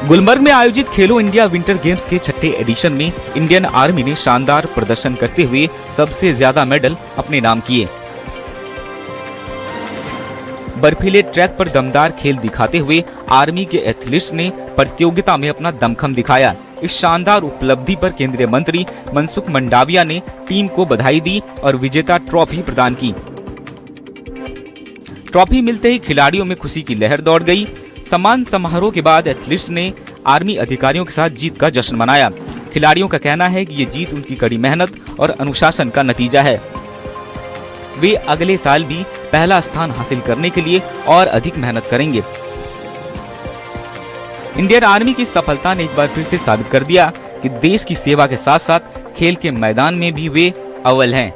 गुलमर्ग में आयोजित खेलो India winter games के छठे एडिशन में इंडियन आर्मी ने शानदार प्रदर्शन करते हुए सबसे ज्यादा मेडल अपने नाम किए। बर्फीले ट्रैक पर दमदार खेल दिखाते हुए आर्मी के एथलीट्स ने प्रतियोगिता में अपना दमखम दिखाया। इस शानदार उपलब्धि पर केंद्रीय मंत्री मनसुख मंडाविया ने टीम को बधाई दी और विजेता ट्रॉफी प्रदान की। ट्रॉफी मिलते ही खिलाड़ियों में खुशी की लहर दौड़ गई। सम्मान समारोह के बाद एथलीट्स ने आर्मी अधिकारियों के साथ जीत का जश्न मनाया। खिलाड़ियों का कहना है कि ये जीत उनकी कड़ी मेहनत और अनुशासन का नतीजा है। वे अगले साल भी पहला स्थान हासिल करने के लिए और अधिक मेहनत करेंगे। इंडियन आर्मी की सफलता ने एक बार फिर से साबित कर दिया कि देश की सेवा के साथ साथ खेल के मैदान में भी वे अव्वल हैं।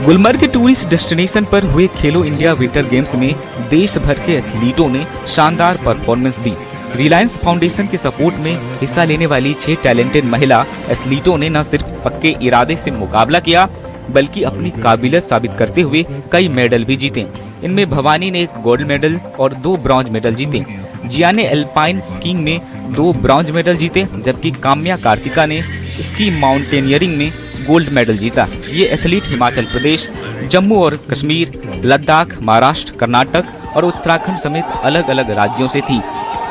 गुलमर्ग के टूरिस्ट डेस्टिनेशन पर हुए खेलो इंडिया विंटर गेम्स में देश भर के एथलीटों ने शानदार परफॉर्मेंस दी। रिलायंस फाउंडेशन के सपोर्ट में हिस्सा लेने वाली 6 टैलेंटेड महिला एथलीटों ने न सिर्फ पक्के इरादे से मुकाबला किया बल्कि अपनी काबिलियत साबित करते हुए कई मेडल भी जीते। इनमें भवानी ने 1 गोल्ड मेडल और 2 ब्रॉन्ज मेडल जीते। जिया ने एल्पाइन स्कीइंग में 2 ब्रॉन्ज मेडल जीते, जबकि काम्या कार्तिका ने स्की माउंटेनियरिंग में गोल्ड मेडल जीता। ये एथलीट हिमाचल प्रदेश, जम्मू और कश्मीर, लद्दाख, महाराष्ट्र, कर्नाटक और उत्तराखंड समेत अलग अलग राज्यों से थी।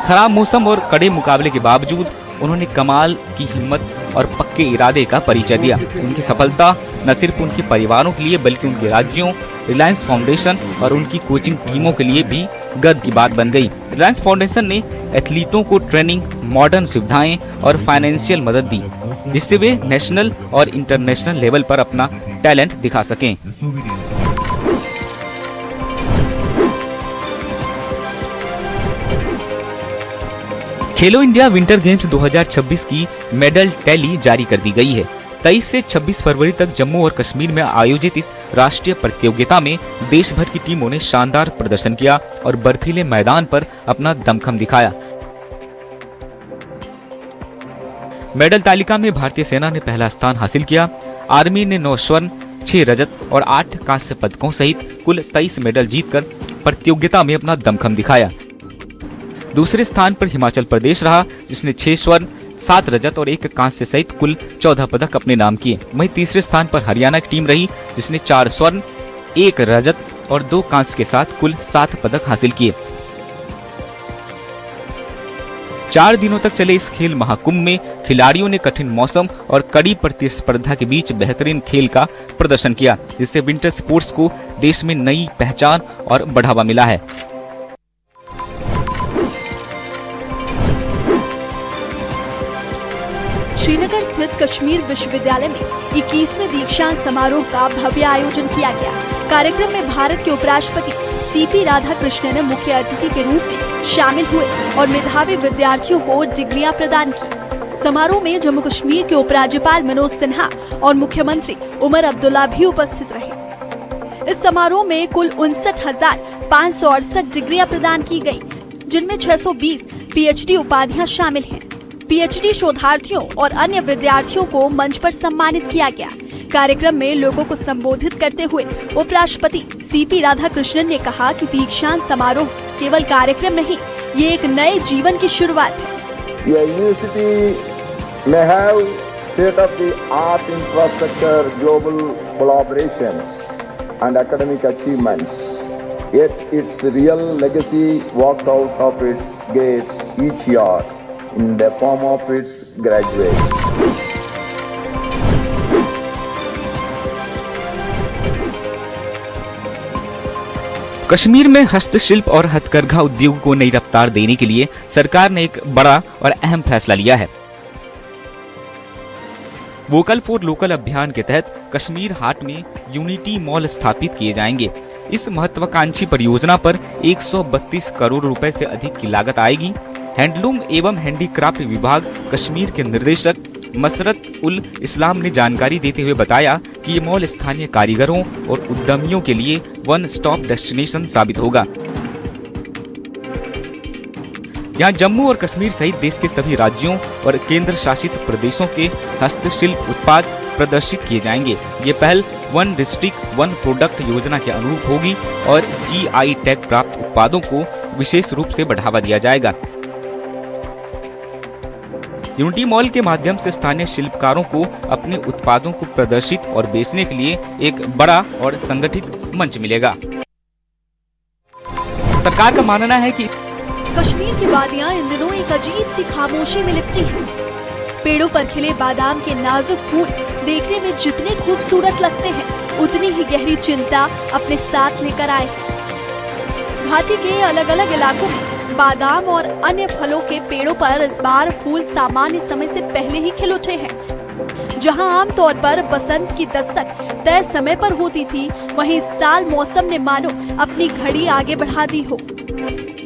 खराब मौसम और कड़े मुकाबले के बावजूद उन्होंने कमाल की हिम्मत और पक्के इरादे का परिचय दिया। उनकी सफलता न सिर्फ उनके परिवारों के लिए बल्कि उनके राज्यों, रिलायंस फाउंडेशन और उनकी कोचिंग टीमों के लिए भी गर्व की बात बन गई। रिलायंस फाउंडेशन ने एथलीटों को ट्रेनिंग, मॉडर्न सुविधाएं और फाइनेंशियल मदद दी, जिससे वे नेशनल और इंटरनेशनल लेवल पर अपना टैलेंट दिखा सकें। खेलो इंडिया विंटर गेम्स 2026 की मेडल टैली जारी कर दी गई है। 23 से 26 फरवरी तक जम्मू और कश्मीर में आयोजित इस राष्ट्रीय प्रतियोगिता में देश भर की टीमों ने शानदार प्रदर्शन किया और बर्फीले मैदान पर अपना दमखम दिखाया। मेडल तालिका में भारतीय सेना ने पहला स्थान हासिल किया। आर्मी ने 9 स्वर्ण, 6 रजत और 8 कांस्य पदकों सहित कुल 23 मेडल जीतकर प्रतियोगिता में अपना दमखम दिखाया। दूसरे स्थान पर हिमाचल प्रदेश रहा, जिसने 6 स्वर्ण, 7 रजत और 1 कांस्य सहित कुल 14 पदक अपने नाम किए। वहीं तीसरे स्थान पर हरियाणा की टीम रही, जिसने 4 स्वर्ण, 1 रजत और 2 कांस्य के साथ कुल 7 पदक हासिल किए। 4 दिनों तक चले इस खेल महाकुंभ में खिलाड़ियों ने कठिन मौसम और कड़ी प्रतिस्पर्धा के बीच बेहतरीन खेल का प्रदर्शन किया, जिससे विंटर स्पोर्ट्स को देश में नई पहचान और बढ़ावा मिला है। श्रीनगर स्थित कश्मीर विश्वविद्यालय में 21वें दीक्षांत समारोह का भव्य आयोजन किया गया। कार्यक्रम में भारत के उपराष्ट्रपति सीपी राधाकृष्णन ने मुख्य अतिथि के रूप में शामिल हुए और मेधावी विद्यार्थियों को डिग्रियां प्रदान की। समारोह में जम्मू कश्मीर के उपराज्यपाल मनोज सिन्हा और मुख्यमंत्री उमर अब्दुल्ला भी उपस्थित रहे। इस समारोह में कुल 59,568 डिग्रियां प्रदान की गयी, जिनमें 620 पीएचडी उपाधियां शामिल हैं। पीएचडी शोधार्थियों और अन्य विद्यार्थियों को मंच पर सम्मानित किया गया। कार्यक्रम में लोगों को संबोधित करते हुए उपराष्ट्रपति सीपी राधाकृष्णन ने कहा कि दीक्षांत समारोह केवल कार्यक्रम नहीं, ये एक नए जीवन की शुरुआत है। यह university may have state-of-the-art infrastructure, global collaboration and academic achievements. Yet its real legacy walks out of its gates each year in the form of its graduates. Kashmir में हस्तशिल्प और हथकरघा उद्योग को नई रफ्तार देने के लिए सरकार ने एक बड़ा और अहम फैसला लिया है। वोकल फॉर लोकल अभियान के तहत कश्मीर हाट में यूनिटी मॉल स्थापित किए जाएंगे। इस महत्वाकांक्षी परियोजना पर 132 करोड़ रुपए से अधिक की लागत आएगी। हैंडलूम एवं हैंडीक्राफ्ट विभाग कश्मीर के निर्देशक मसरत उल इस्लाम ने जानकारी देते हुए बताया कि ये मॉल स्थानीय कारीगरों और उद्यमियों के लिए वन स्टॉप डेस्टिनेशन साबित होगा। यहाँ जम्मू और कश्मीर सहित देश के सभी राज्यों और केंद्र शासित प्रदेशों के हस्तशिल्प उत्पाद प्रदर्शित किए जाएंगे। ये पहल वन डिस्ट्रिक्ट वन प्रोडक्ट योजना के अनुरूप होगी और GI टैग प्राप्त उत्पादों को विशेष रूप से बढ़ावा दिया जाएगा। यूनिटी मॉल के माध्यम से स्थानीय शिल्पकारों को अपने उत्पादों को प्रदर्शित और बेचने के लिए एक बड़ा और संगठित मंच मिलेगा। सरकार का मानना है कि कश्मीर की वादियां इन दिनों एक अजीब सी खामोशी में लिपटी हैं। पेड़ों पर खिले बादाम के नाजुक फूल देखने में जितने खूबसूरत लगते हैं, उतनी ही गहरी चिंता अपने साथ लेकर आए हैं। घाटी के अलग अलग इलाकों में बादाम और अन्य फलों के पेड़ों पर इस बार फूल सामान्य समय से पहले ही खिल उठे हैं। जहां आमतौर पर बसंत की दस्तक तय समय पर होती थी, वहीं इस साल मौसम ने मानो अपनी घड़ी आगे बढ़ा दी हो।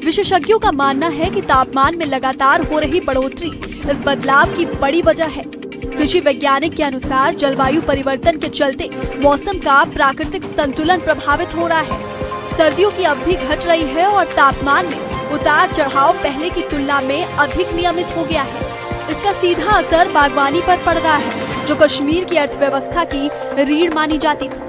विशेषज्ञों का मानना है कि तापमान में लगातार हो रही बढ़ोतरी इस बदलाव की बड़ी वजह है। कृषि वैज्ञानिक के अनुसार जलवायु परिवर्तन के चलते मौसम का प्राकृतिक संतुलन प्रभावित हो रहा है। सर्दियों की अवधि घट रही है और तापमान में उतार चढ़ाव पहले की तुलना में अधिक नियमित हो गया है। इसका सीधा असर बागवानी पर पड़ रहा है, जो कश्मीर की अर्थव्यवस्था की रीढ़ मानी जाती थी।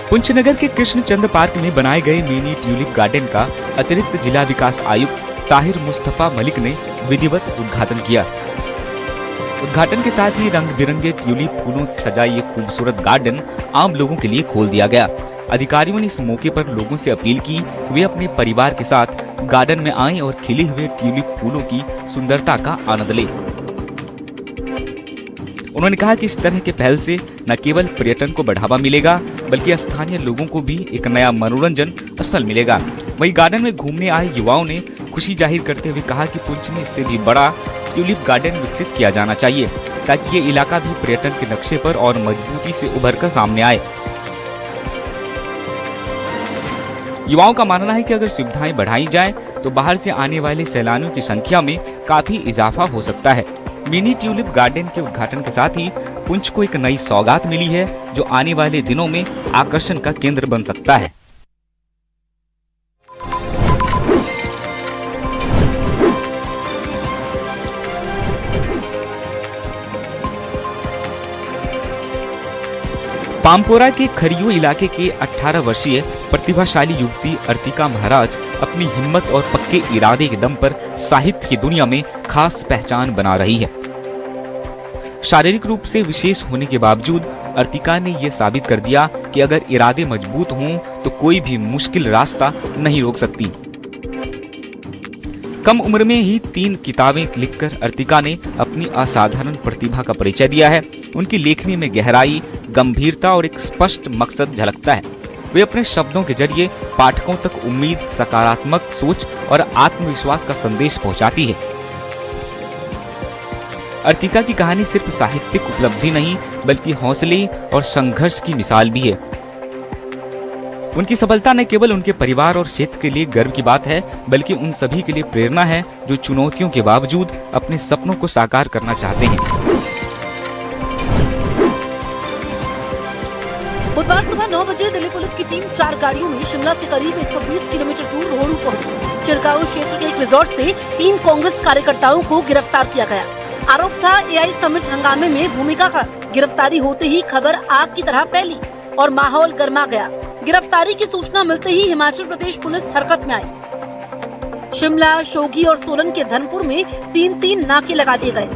पुंछ नगर के कृष्णचंद पार्क में बनाए गए मिनी ट्यूलिप गार्डन का अतिरिक्त जिला विकास आयुक्त ताहिर मुस्तफा मलिक ने विधिवत उद्घाटन किया। उद्घाटन के साथ ही रंग बिरंगे ट्यूलिप फूलों से सजा ये खूबसूरत गार्डन आम लोगों के लिए खोल दिया गया। अधिकारियों ने इस मौके पर लोगों से अपील की कि वे अपने परिवार के साथ गार्डन में आएं और खिले हुए ट्यूलिप फूलों की सुंदरता का आनंद लें। उन्होंने कहा कि इस तरह के पहल से न केवल पर्यटन को बढ़ावा मिलेगा, बल्कि स्थानीय लोगों को भी एक नया मनोरंजन स्थल मिलेगा। वहीं गार्डन में घूमने आए युवाओं ने खुशी जाहिर करते हुए कहा कि पुंछ में इससे भी बड़ा ट्यूलिप गार्डन विकसित किया जाना चाहिए, ताकि ये इलाका भी पर्यटन के नक्शे पर और मजबूती से उभर कर सामने आए। युवाओं का मानना है कि अगर सुविधाएं बढ़ाई जाएं, तो बाहर से आने वाले सैलानियों की संख्या में काफी इजाफा हो सकता है। मिनी ट्यूलिप गार्डन के उद्घाटन के साथ ही पुंछ को एक नई सौगात मिली है, जो आने वाले दिनों में आकर्षण का केंद्र बन सकता है। पामपोरा के खरियो इलाके के 18 वर्षीय प्रतिभाशाली युवती अर्तिका महाराज अपनी हिम्मत और पक्के इरादे के दम पर साहित्य की दुनिया में खास पहचान बना रही है। शारीरिक रूप से विशेष होने के बावजूद अर्तिका ने यह साबित कर दिया कि अगर इरादे मजबूत हों तो कोई भी मुश्किल रास्ता नहीं रोक सकती। कम उम्र में ही 3 किताबें लिखकर अर्तिका ने अपनी असाधारण प्रतिभा का परिचय दिया है। उनकी लेखनी में गहराई, गंभीरता और एक स्पष्ट मकसद झलकता है। वे अपने शब्दों के जरिए पाठकों तक उम्मीद, सकारात्मक सोच और आत्मविश्वास का संदेश पहुंचाती है। अर्तिका की कहानी सिर्फ साहित्यिक उपलब्धि नहीं, बल्कि हौसले और संघर्ष की मिसाल भी है। उनकी सफलता न केवल उनके परिवार और क्षेत्र के लिए गर्व की बात है, बल्कि उन सभी के लिए प्रेरणा है जो चुनौतियों के बावजूद अपने सपनों को साकार करना चाहते हैं। बुधवार सुबह 9 बजे दिल्ली पुलिस की टीम 4 गाड़ियों में शिमला से करीब 120 किलोमीटर दूर रोहड़ू पहुंची। चिरकाऊ क्षेत्र के एक रिजॉर्ट से 3 कांग्रेस कार्यकर्ताओं को गिरफ्तार किया गया। आरोप था AI समिट हंगामे में भूमिका का। गिरफ्तारी होते ही खबर आग की तरह फैली और माहौल गर्मा गया। गिरफ्तारी की सूचना मिलते ही हिमाचल प्रदेश पुलिस हरकत में आई। शिमला, शोघी और सोलन के धनपुर में 3-3 नाके लगा दिए गए।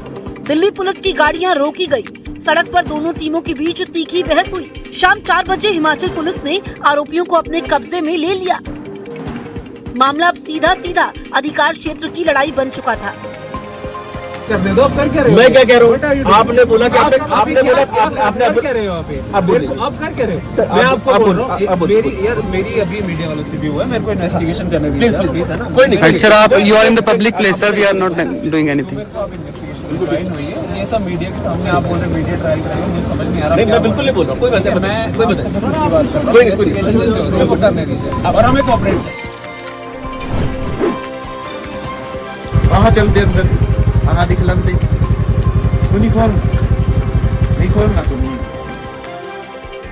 दिल्ली पुलिस की गाड़ियां रोकी गई। सड़क पर दोनों टीमों के बीच तीखी बहस हुई। शाम 4 बजे हिमाचल पुलिस ने आरोपियों को अपने कब्जे में ले लिया। मामला अब सीधा अधिकार क्षेत्र की लड़ाई बन चुका था। मैं क्या कह रहा हूँ? आपने बोला कि आपने बोला आपने अब कह रहे हो आप बोलिए, आप कर कह रहे हो सर, मैं आपको बोल रहा हूँ मेरी अभी मीडिया वालों से भी हुआ, मेरे को इन्वेस्टिगेशन करने दीजिए प्लीज, है ना? कोई नहीं सर, आप you are in the public place sir, we are not doing anything. ये सब मीडिया के सामने आप बोल रहे हैं मीडिया ट्रायल कराएंगे, मुझे समझ नहीं आ रहा। नहीं, मैं बिल्कुल नहीं बोल रहा, कोई बात नहीं, मैं कोई करने दीजिए और हमें कोऑपरेट। कहाँ चलते अंदर आना दिखलान दे नहीं खोल ना तुम।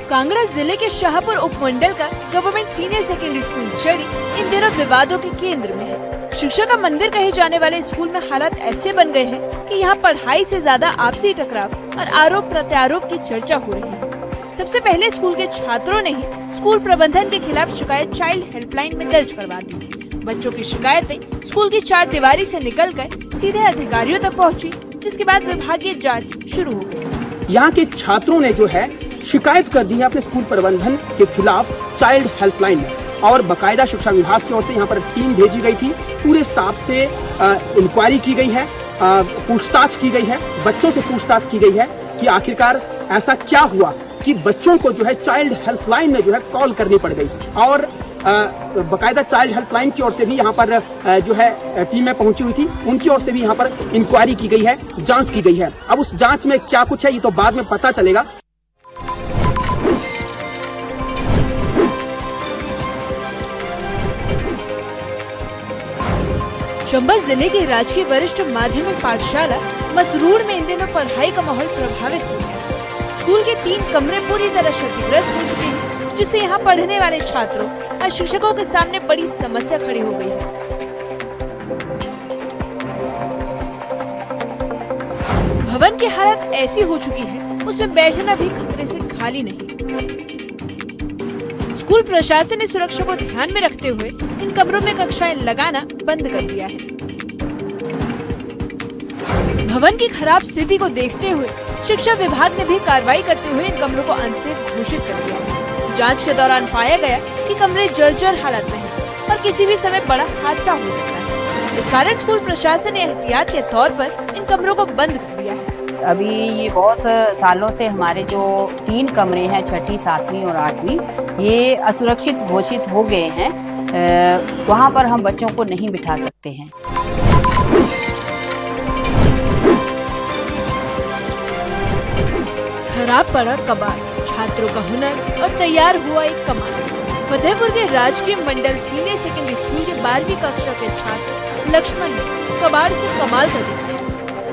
कांगड़ा जिले के शाहपुर उपमंडल का गवर्नमेंट सीनियर सेकेंडरी स्कूल चढ़ी इन दिनों विवादों के केंद्र में है। शिक्षा का मंदिर कहे जाने वाले स्कूल में हालात ऐसे बन गए हैं कि यहाँ पढ़ाई से ज्यादा आपसी टकराव और आरोप प्रत्यारोप की चर्चा हो रही है। सबसे पहले स्कूल के छात्रों ने ही स्कूल प्रबंधन के खिलाफ शिकायत चाइल्ड हेल्पलाइन में दर्ज करवा दी। बच्चों की शिकायतें स्कूल की चारदीवारी से निकलकर सीधे अधिकारियों तक पहुंची, जिसके बाद विभागीय जांच शुरू हो गई। यहाँ के छात्रों ने जो है शिकायत कर दी है अपने स्कूल प्रबंधन के खिलाफ चाइल्ड हेल्पलाइन में, और बकायदा शिक्षा विभाग की ओर से यहाँ पर टीम भेजी गई थी। पूरे स्टाफ से इंक्वायरी की गई है, पूछताछ की गई है, बच्चों से पूछताछ की गई है कि आखिरकार ऐसा क्या हुआ कि बच्चों को जो है चाइल्ड हेल्पलाइन में जो है कॉल करनी पड़ गई। और बकायदा चाइल्ड हेल्पलाइन की ओर से भी यहाँ पर जो है टीमें पहुंची हुई थी, उनकी ओर से भी यहाँ पर इंक्वायरी की गई है, जांच की गई है। अब उस जांच में क्या कुछ है ये तो बाद में पता चलेगा। चंबल जिले के राजकीय वरिष्ठ माध्यमिक पाठशाला मसरूड़ में इन दिनों पढ़ाई का माहौल प्रभावित हो गया। स्कूल के 3 कमरे पूरी तरह क्षतिग्रस्त हो चुके हैं, जिससे यहाँ पढ़ने वाले छात्रों और शिक्षकों के सामने बड़ी समस्या खड़ी हो गई है। भवन की हालत ऐसी हो चुकी है, उसमें बैठना भी खतरे से खाली नहीं। स्कूल प्रशासन ने सुरक्षा को ध्यान में रखते हुए इन कमरों में कक्षाएं लगाना बंद कर दिया है। भवन की खराब स्थिति को देखते हुए शिक्षा विभाग ने भी कार्रवाई करते हुए इन कमरों को अनसेफ घोषित कर दिया है। जांच के दौरान पाया गया कि कमरे जर्जर हालत में हैं और किसी भी समय बड़ा हादसा हो सकता है। इस कारण स्कूल प्रशासन ने एहतियात के तौर पर इन कमरों को बंद कर दिया है। अभी ये बहुत सालों से हमारे जो 3 कमरे हैं, 6ठी, 7वीं और 8वीं, ये असुरक्षित घोषित हो गए हैं। वहाँ पर हम बच्चों को नहीं बिठा सकते हैं। खराब पड़ा कबाड़, छात्रों का हुनर और तैयार हुआ एक कमाल। फतेहपुर के राजकीय मंडल सीनियर सेकेंडरी स्कूल के 12वीं कक्षा के छात्र लक्ष्मण ने कबाड़ से कमाल कर दिखाया।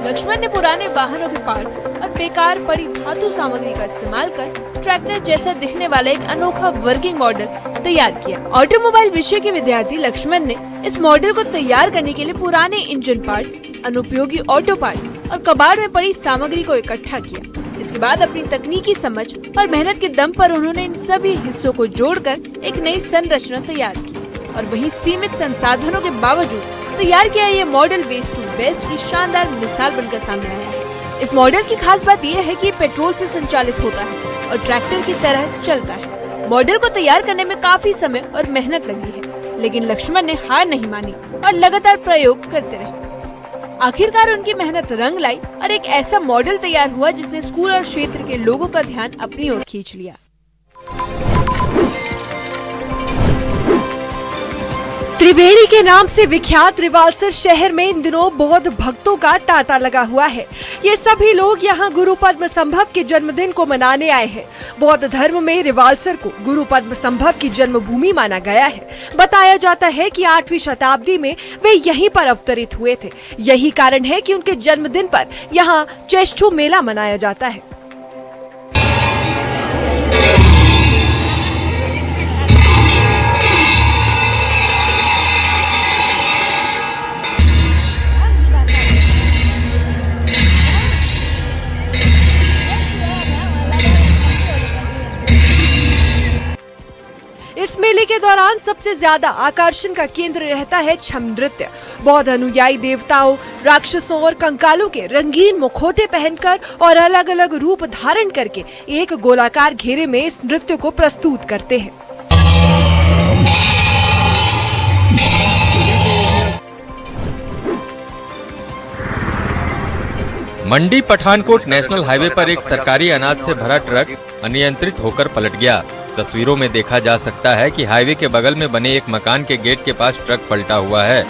लक्ष्मण ने पुराने वाहनों के पार्ट्स और बेकार पड़ी धातु सामग्री का इस्तेमाल कर ट्रैक्टर जैसा दिखने वाला एक अनोखा वर्किंग मॉडल तैयार किया। ऑटोमोबाइल विषय के विद्यार्थी लक्ष्मण ने इस मॉडल को तैयार करने के लिए पुराने इंजन पार्ट्स, अनुपयोगी ऑटो पार्ट्स और कबाड़ में पड़ी सामग्री को इकट्ठा किया। इसके बाद अपनी तकनीकी समझ और मेहनत के दम पर उन्होंने इन सभी हिस्सों को जोड़कर एक नई संरचना तैयार की, और वहीं सीमित संसाधनों के बावजूद तैयार किया ये मॉडल वेस्ट टू बेस्ट की शानदार मिसाल बनकर सामने आया है। इस मॉडल की खास बात यह है कि पेट्रोल से संचालित होता है और ट्रैक्टर की तरह चलता है। मॉडल को तैयार करने में काफी समय और मेहनत लगी है, लेकिन लक्ष्मण ने हार नहीं मानी और लगातार प्रयोग करते रहे। आखिरकार उनकी मेहनत रंग लाई और एक ऐसा मॉडल तैयार हुआ जिसने स्कूल और क्षेत्र के लोगों का ध्यान अपनी ओर खींच लिया। त्रिवेणी के नाम से विख्यात रिवाल्सर शहर में इन दिनों बौद्ध भक्तों का तांता लगा हुआ है। ये सभी लोग यहाँ गुरु पद्म संभव के जन्मदिन को मनाने आए हैं। बौद्ध धर्म में रिवाल्सर को गुरु पद्म संभव की जन्मभूमि माना गया है। बताया जाता है कि 8वीं शताब्दी में वे यहीं पर अवतरित हुए थे। यही कारण है कि उनके जन्मदिन पर यहाँ चेष्टू मेला मनाया जाता है। इस मेले के दौरान सबसे ज्यादा आकर्षण का केंद्र रहता है छम नृत्य। बौद्ध अनुयायी देवताओं, राक्षसों और कंकालों के रंगीन मुखौटे पहनकर और अलग अलग रूप धारण करके एक गोलाकार घेरे में इस नृत्य को प्रस्तुत करते हैं। मंडी पठानकोट नेशनल हाईवे पर एक सरकारी अनाज से भरा ट्रक अनियंत्रित होकर पलट गया। तस्वीरों में देखा जा सकता है कि हाईवे के बगल में बने एक मकान के गेट के पास ट्रक पलटा हुआ है।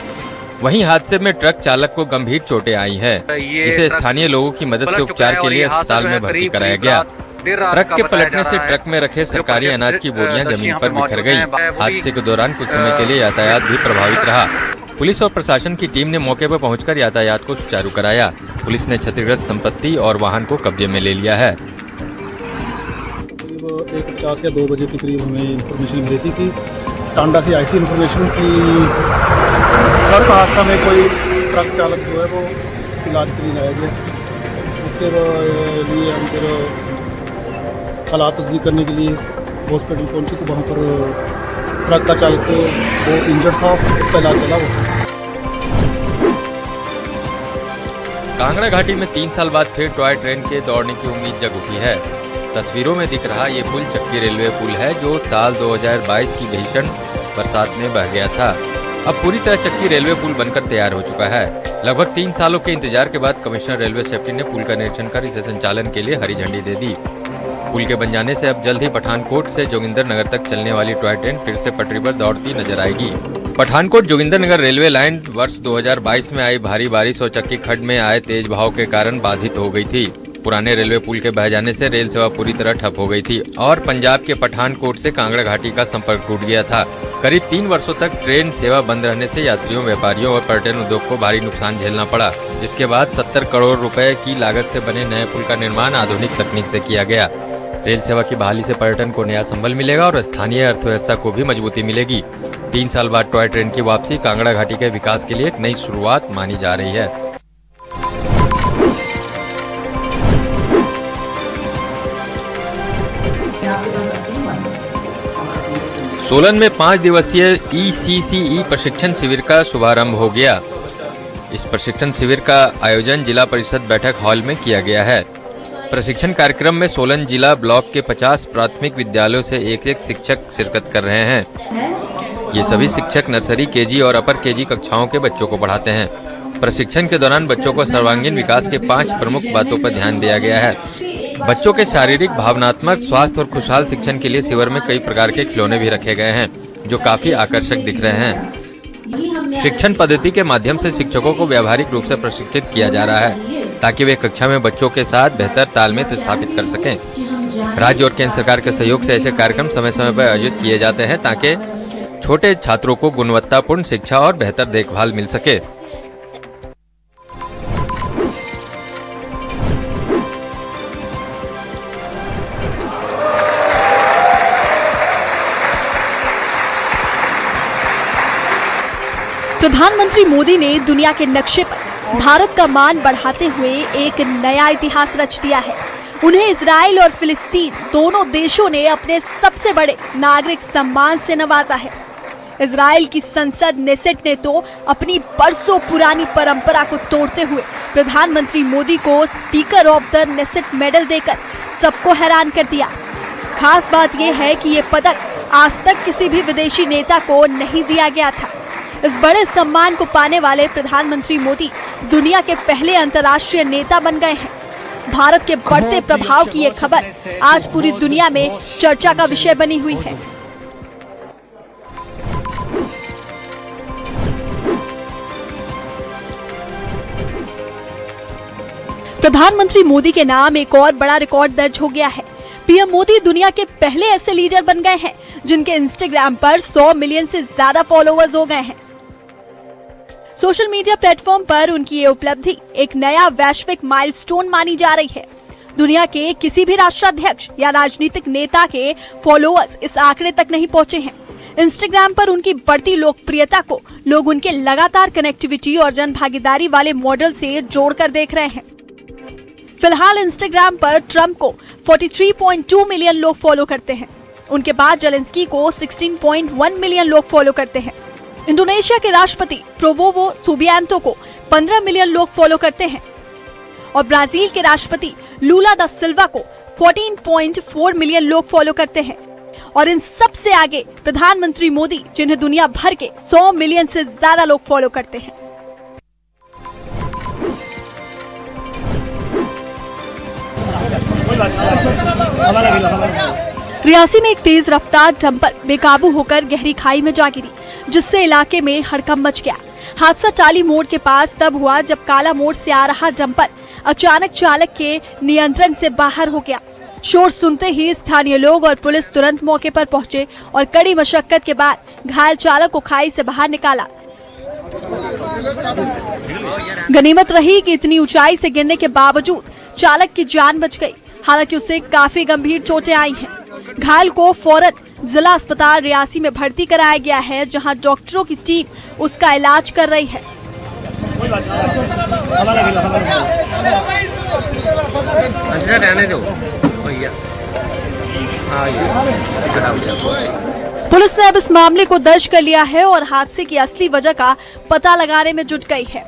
वहीं हादसे में ट्रक चालक को गंभीर चोटें आई हैं। इसे स्थानीय लोगों की मदद से उपचार के लिए अस्पताल में भर्ती कराया गया। ट्रक के पलटने से ट्रक में रखे सरकारी अनाज की बोरियां जमीन पर बिखर गयी। हादसे के दौरान कुछ समय के लिए यातायात भी प्रभावित रहा। पुलिस और प्रशासन की टीम ने मौके पर पहुंचकर यातायात को सुचारू कराया। पुलिस ने क्षतिग्रस्त संपत्ति और वाहन को कब्जे में ले लिया है। 1:50 या 2 बजे के करीब हमें इन्फॉर्मेशन मिली थी कि टांडा से आई थी इन्फॉर्मेशन की सड़क हादसा में कोई ट्रक चालक जो है वो इलाज के लिए लाया गया। उसके लिए हम फिर हालात तस्दीक करने के लिए हॉस्पिटल पहुंचे तो वहाँ पर ट्रक का चालक वो इंजर्ड था, उसका इलाज चला हुआ। कांगड़ा घाटी में 3 साल बाद फिर टॉय ट्रेन के दौड़ने की उम्मीद जग उठी है। तस्वीरों में दिख रहा ये पुल चक्की रेलवे पुल है जो साल 2022 की भीषण बरसात में बह गया था। अब पूरी तरह चक्की रेलवे पुल बनकर तैयार हो चुका है। लगभग 3 सालों के इंतजार के बाद कमिश्नर रेलवे सेफ्टी ने पुल का निरीक्षण कर इसे संचालन के लिए हरी झंडी दे दी। पुल के बन जाने से अब जल्द ही पठानकोट से जोगिंदरनगर तक चलने वाली टॉय ट्रेन फिर से पटरी पर दौड़ती नजर आएगी। पठानकोट जोगिंदरनगर रेलवे लाइन वर्ष 2022 में आई भारी बारिश और चक्की खड्ड में आए तेज बहाव के कारण बाधित हो गई थी। पुराने रेलवे पुल के बह जाने से रेल सेवा पूरी तरह ठप हो गई थी और पंजाब के पठानकोट से कांगड़ा घाटी का संपर्क टूट गया था। करीब 3 वर्षों तक ट्रेन सेवा बंद रहने से यात्रियों, व्यापारियों और पर्यटन उद्योग को भारी नुकसान झेलना पड़ा, जिसके बाद 70 करोड़ रुपए की लागत से बने नए पुल का निर्माण आधुनिक तकनीक से किया गया। रेल सेवा की बहाली से पर्यटन को नया संबल मिलेगा और स्थानीय अर्थव्यवस्था को भी मजबूती मिलेगी। 3 साल बाद टॉय ट्रेन की वापसी कांगड़ा घाटी के विकास के लिए एक नई शुरुआत मानी जा रही है। सोलन में 5 दिवसीय ECCE प्रशिक्षण शिविर का शुभारंभ हो गया। इस प्रशिक्षण शिविर का आयोजन जिला परिषद बैठक हॉल में किया गया है। प्रशिक्षण कार्यक्रम में सोलन जिला ब्लॉक के 50 प्राथमिक विद्यालयों से एक शिक्षक शिरकत कर रहे हैं। ये सभी शिक्षक नर्सरी, केजी और अपर केजी कक्षाओं के बच्चों को पढ़ाते हैं। प्रशिक्षण के दौरान बच्चों को सर्वांगीण विकास के 5 प्रमुख बातों पर ध्यान दिया गया है। बच्चों के शारीरिक, भावनात्मक स्वास्थ्य और खुशहाल शिक्षण के लिए शिविर में कई प्रकार के खिलौने भी रखे गए हैं जो काफी आकर्षक दिख रहे हैं। शिक्षण पद्धति के माध्यम से शिक्षकों को व्यावहारिक रूप से प्रशिक्षित किया जा रहा है ताकि वे कक्षा में बच्चों के साथ बेहतर तालमेल स्थापित कर सकें। राज्य और केंद्र सरकार के सहयोग से ऐसे कार्यक्रम समय समय पर आयोजित किए जाते हैं ताकि छोटे छात्रों को गुणवत्तापूर्ण शिक्षा और बेहतर देखभाल मिल सके। प्रधानमंत्री मोदी ने दुनिया के नक्शे पर भारत का मान बढ़ाते हुए एक नया इतिहास रच दिया है। उन्हें इजराइल और फिलिस्तीन दोनों देशों ने अपने सबसे बड़े नागरिक सम्मान से नवाजा है। इजराइल की संसद नेसेट ने तो अपनी बरसों पुरानी परंपरा को तोड़ते हुए प्रधानमंत्री मोदी को speaker of the Knesset medal देकर सबको हैरान कर दिया। खास बात यह है कि ये पदक आज तक किसी भी विदेशी नेता को नहीं दिया गया था। इस बड़े सम्मान को पाने वाले प्रधानमंत्री मोदी दुनिया के पहले अंतर्राष्ट्रीय नेता बन गए हैं। भारत के बढ़ते प्रभाव की ये खबर आज पूरी दुनिया में चर्चा का विषय बनी हुई है। प्रधानमंत्री मोदी के नाम एक और बड़ा रिकॉर्ड दर्ज हो गया है। पीएम मोदी दुनिया के पहले ऐसे लीडर बन गए हैं जिनके इंस्टाग्राम पर 100 मिलियन से ज्यादा फॉलोअर्स हो गए हैं। सोशल मीडिया प्लेटफॉर्म पर उनकी ये उपलब्धि एक नया वैश्विक माइलस्टोन मानी जा रही है। दुनिया के किसी भी राष्ट्राध्यक्ष या राजनीतिक नेता के फॉलोअर्स इस आंकड़े तक नहीं पहुंचे हैं। इंस्टाग्राम पर उनकी बढ़ती लोकप्रियता को लोग उनके लगातार कनेक्टिविटी और जन भागीदारी वाले मॉडल से जोड़कर देख रहे हैं। फिलहाल इंस्टाग्राम पर ट्रंप को 43.2 मिलियन लोग फॉलो करते हैं। उनके बाद जेलेंस्की को 16.1 मिलियन लोग फॉलो करते हैं। इंडोनेशिया के राष्ट्रपति प्रोवोवो सुबियांतो को 15 मिलियन लोग फॉलो करते हैं और ब्राजील के राष्ट्रपति लूला दा सिल्वा को 14.4 मिलियन लोग फॉलो करते हैं। और इन सबसे आगे प्रधानमंत्री मोदी, जिन्हें दुनिया भर के 100 मिलियन से ज्यादा लोग फॉलो करते हैं। रियासी में एक तेज रफ्तार डंपर बेकाबू होकर गहरी खाई में जा गिरी, जिससे इलाके में हड़कंप मच गया। हादसा टाली मोड़ के पास तब हुआ जब काला मोड़ से आ रहा डंपर अचानक चालक के नियंत्रण से बाहर हो गया। शोर सुनते ही स्थानीय लोग और पुलिस तुरंत मौके पर पहुंचे और कड़ी मशक्कत के बाद घायल चालक को खाई से बाहर निकाला। गनीमत रही कि इतनी ऊंचाई से गिरने के बावजूद चालक की जान बच गई। हालांकि उसे काफी गंभीर चोटें आई हैं। घायल को फौरन जिला अस्पताल रियासी में भर्ती कराया गया है, जहां डॉक्टरों की टीम उसका इलाज कर रही है। पुलिस ने अब इस मामले को दर्ज कर लिया है और हादसे की असली वजह का पता लगाने में जुट गई है।